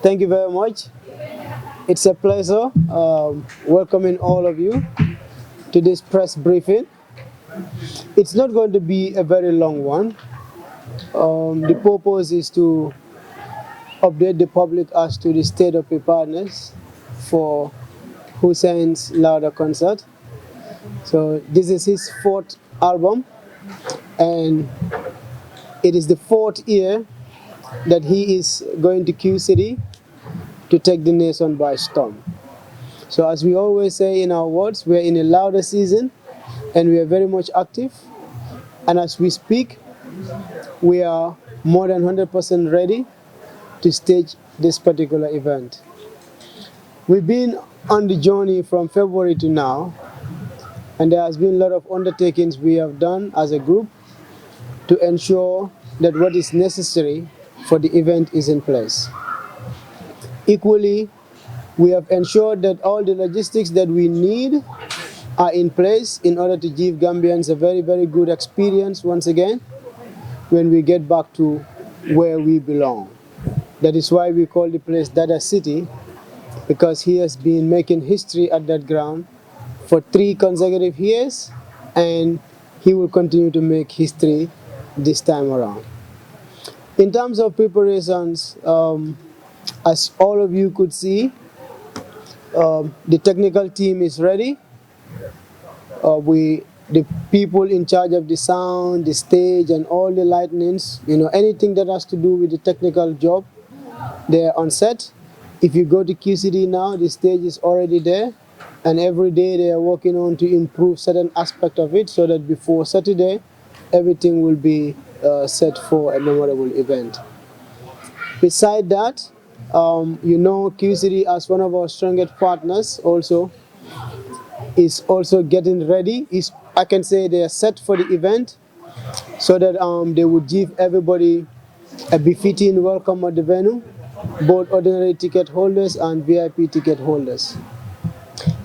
Thank you very much. It's a pleasure welcoming all of you to this press briefing. It's not going to be a very long one. The purpose is to update the public as to the state of preparedness for Hussain's Louder concert. So this is his fourth album, and it is the fourth year that he is going to Q City to take the nation by storm. So as we always say in our words, we're in a louder season and we are very much active. And as we speak, we are more than 100% ready to stage this particular event. We've been on the journey from February to now, and there has been a lot of undertakings we have done as a group to ensure that what is necessary for the event is in place. Equally, we have ensured that all the logistics that we need are in place in order to give Gambians a very, very good experience once again when we get back to where we belong. That is why we call the place Dada'S City, because he has been making history at that ground for 3 consecutive years, and he will continue to make history this time around. In terms of preparations, as all of you could see, the technical team is ready. The people in charge of the sound, the stage, and all the lightnings, anything that has to do with the technical job, they're on set. If you go to QCD now, the stage is already there, and every day they are working on to improve certain aspect of it so that before Saturday, everything will be set for a memorable event. Beside that, QCD as one of our strongest partners also is also getting ready. I can say they are set for the event so that they would give everybody a befitting welcome at the venue, both ordinary ticket holders and VIP ticket holders.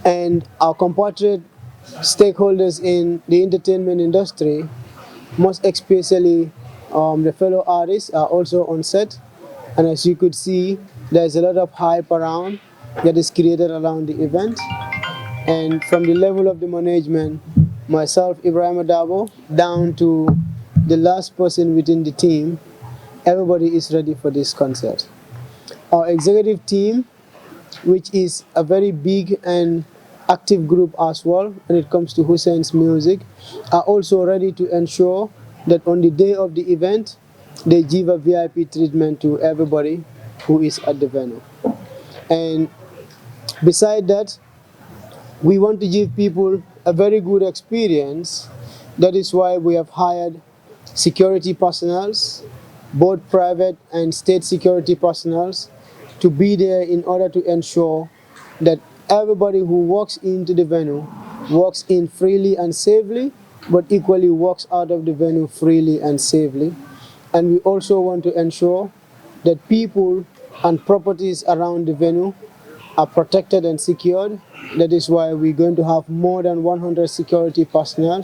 And our compatriot stakeholders in the entertainment industry, most especially the fellow artists, are also on set. And as you could see, there's a lot of hype around that is created around the event. And from the level of the management, myself, Ibrahim Adabo, down to the last person within the team, everybody is ready for this concert. Our executive team, which is a very big and active group as well when it comes to Hussein's music, are also ready to ensure that on the day of the event, they give a VIP treatment to everybody who is at the venue. And beside that, we want to give people a very good experience. That is why we have hired security personnel, both private and state security personnel, to be there in order to ensure that everybody who walks into the venue walks in freely and safely, but equally walks out of the venue freely and safely. And we also want to ensure that people and properties around the venue are protected and secured. That is why we're going to have more than 100 security personnel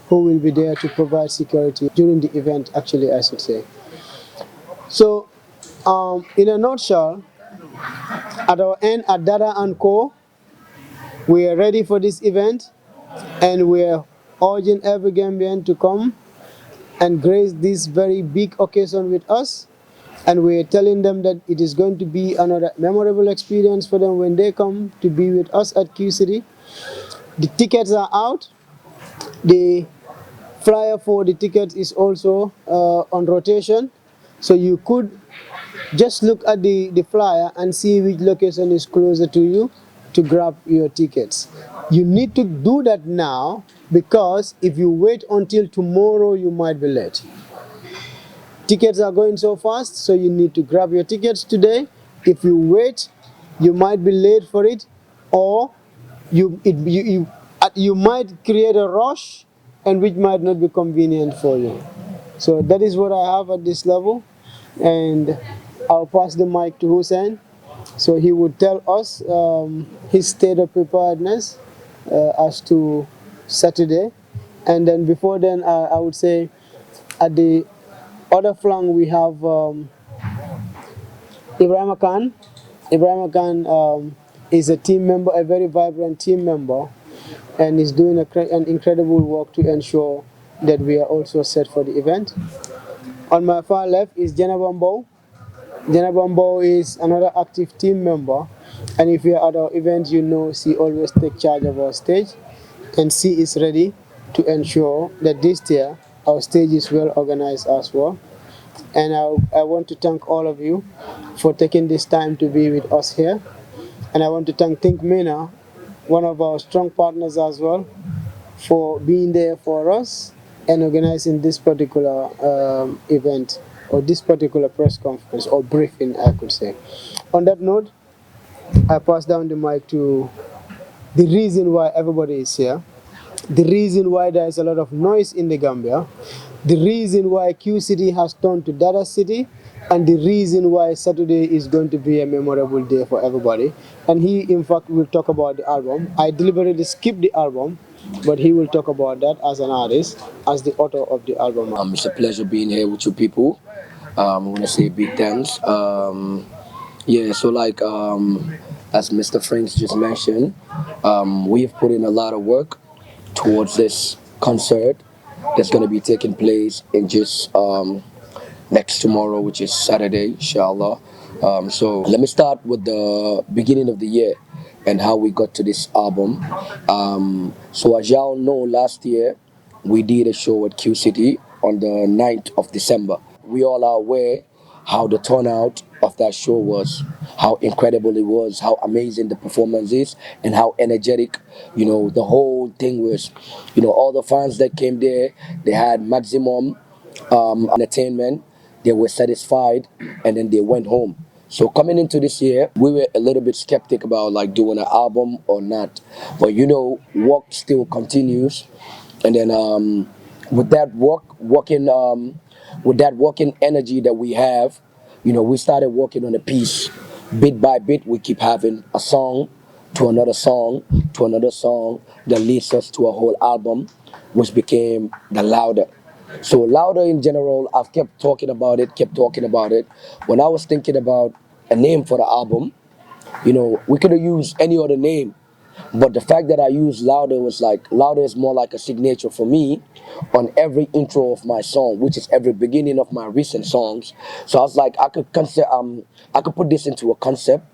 who will be there to provide security during the event, actually, I should say. So, in a nutshell, at our end, at Dada & Co., we are ready for this event, and we are urging every Gambian to come and grace this very big occasion with us. And we're telling them that it is going to be another memorable experience for them when they come to be with us at Q City. The tickets are out. The flyer for the tickets is also on rotation. So you could just look at the flyer and see which location is closer to you to grab your tickets. You need to do that now, because if you wait until tomorrow, you might be late. Tickets are going so fast, so you need to grab your tickets today. If you wait, you might be late for it, or you might create a rush, and which might not be convenient for you. So that is what I have at this level, and I'll pass the mic to Hussain, so he would tell us his state of preparedness as to Saturday. And then before then, I would say at the other flank we have Ibrahim Khan, Ibrahim Khan is a team member, a very vibrant team member, and is doing an incredible work to ensure that we are also set for the event. On my far left is Jenna Bambo. Jenna Bambo is another active team member, and if we are at our event, you know she always takes charge of our stage, and she is ready to ensure that this year our stage is well organized as well. And I want to thank all of you for taking this time to be with us here. And I want to thank Think Mina, one of our strong partners as well, for being there for us and organizing this particular event or this particular press conference or briefing, I could say. On that note, I pass down the mic to the reason why everybody is here, the reason why there is a lot of noise in the Gambia, the reason why Q City has turned to Dada'S City, and the reason why Saturday is going to be a memorable day for everybody. And he, in fact, will talk about the album. I deliberately skipped the album, but he will talk about that as an artist, as the author of the album. It's a pleasure being here with you people. I want to say big thanks. Yeah, so like as Mr. Franks just mentioned, we've put in a lot of work towards this concert that's going to be taking place in just next tomorrow, which is Saturday, inshallah. So let me start with the beginning of the year and how we got to this album. So as y'all know, last year we did a show at Q City on the 9th of December. We all are aware how the turnout of that show was, how incredible it was, how amazing the performance is, and how energetic, the whole thing was. All the fans that came there, they had maximum entertainment, they were satisfied, and then they went home. So coming into this year, we were a little bit skeptic about like doing an album or not, but work still continues, and then with that working energy that we have, we started working on a piece. Bit by bit, we keep having a song to another song to another song that leads us to a whole album, which became the Louder. So Louder in general, I've kept talking about it. When I was thinking about a name for the album, we could have used any other name, but the fact that I used Louder was like, Louder is more like a signature for me on every intro of my song, which is every beginning of my recent songs. So I was like, I could put this into a concept,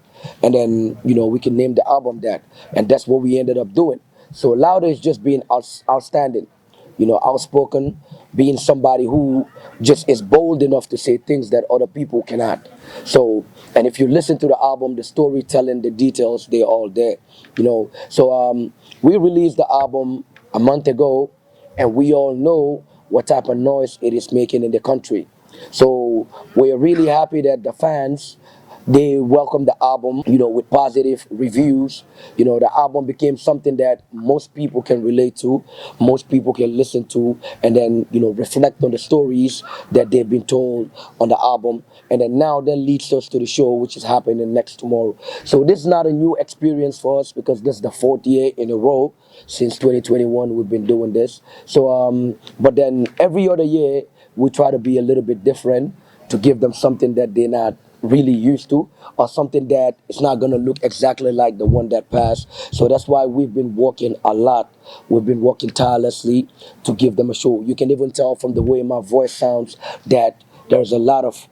and then we can name the album that, and that's what we ended up doing. So Louder is just being outstanding, outspoken, being somebody who just is bold enough to say things that other people cannot. So, and if you listen to the album, the storytelling, the details, they're all there, So we released the album a month ago, and we all know what type of noise it is making in the country. So we're really happy that the fans, they welcomed the album, with positive reviews. The album became something that most people can relate to, most people can listen to, and then, reflect on the stories that they've been told on the album. And then now that leads us to the show, which is happening next tomorrow. So this is not a new experience for us because this is the fourth year in a row since 2021 we've been doing this. So, but then every other year we try to be a little bit different to give them something that they're not really used to, or something that is not going to look exactly like the one that passed. So that's why we've been working a lot. We've been working tirelessly to give them a show. You can even tell from the way my voice sounds that there's a lot of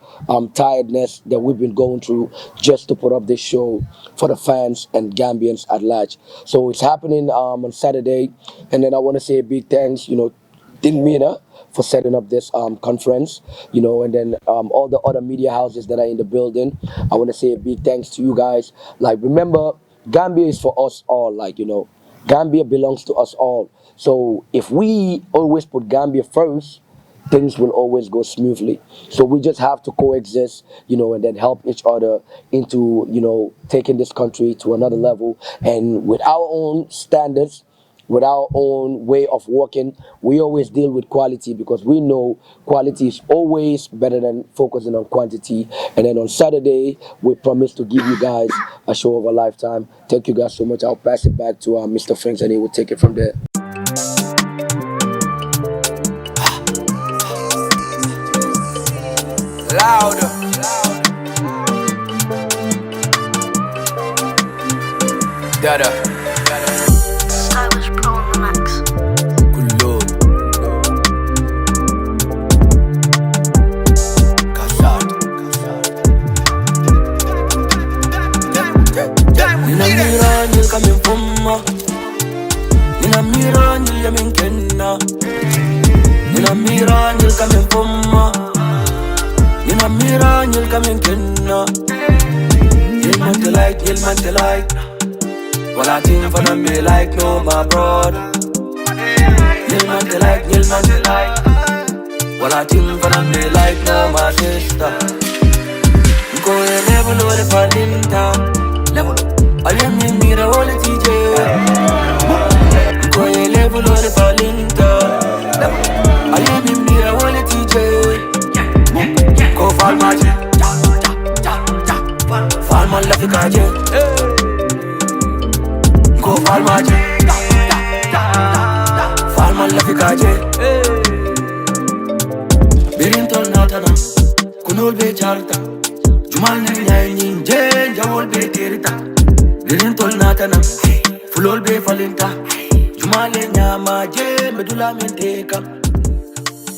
tiredness that we've been going through just to put up this show for the fans and Gambians at large. So it's happening on Saturday, and then I want to say a big thanks, Din Mina, for setting up this conference, and then all the other media houses that are in the building. I want to say a big thanks to you guys. Like, remember, Gambia is for us all. Like, Gambia belongs to us all. So if we always put Gambia first, things will always go smoothly. So we just have to coexist, and then help each other into, taking this country to another level. And with our own standards, with our own way of working, we always deal with quality because we know quality is always better than focusing on quantity. And then on Saturday, we promise to give you guys a show of a lifetime. Thank you guys so much. I'll pass it back to Mr. Franks, and he will take it from there. Louder. Dada. Stylish Pro on the max. Kullo. Kasad. Nina mira nil kamin fumma. Nina mira nil yamin kenna. Nina mira nil kamin fumma. Nina mira nil kamin kenna. Yil man te like, yil man te like. Well, I think for them me like no my brother. Yil man te like, yil man te like. Well, I think for them me like no my sister. Go a level or the falinta. Level. I am in mira all the TJ. Go a level or the falinta. Level. I am in mira all the TJ. Go fall magic. Fall man love the kaje. Go fall magic. Fall man love the kaje. Birin tol natana. Kunol be charta. Jumal ne nyai jen jawol be terita. Birin tol natana. Fulol be falinta. Jumal ne nyama jen medula menteka.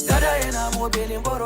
Dada ena mo benin boro.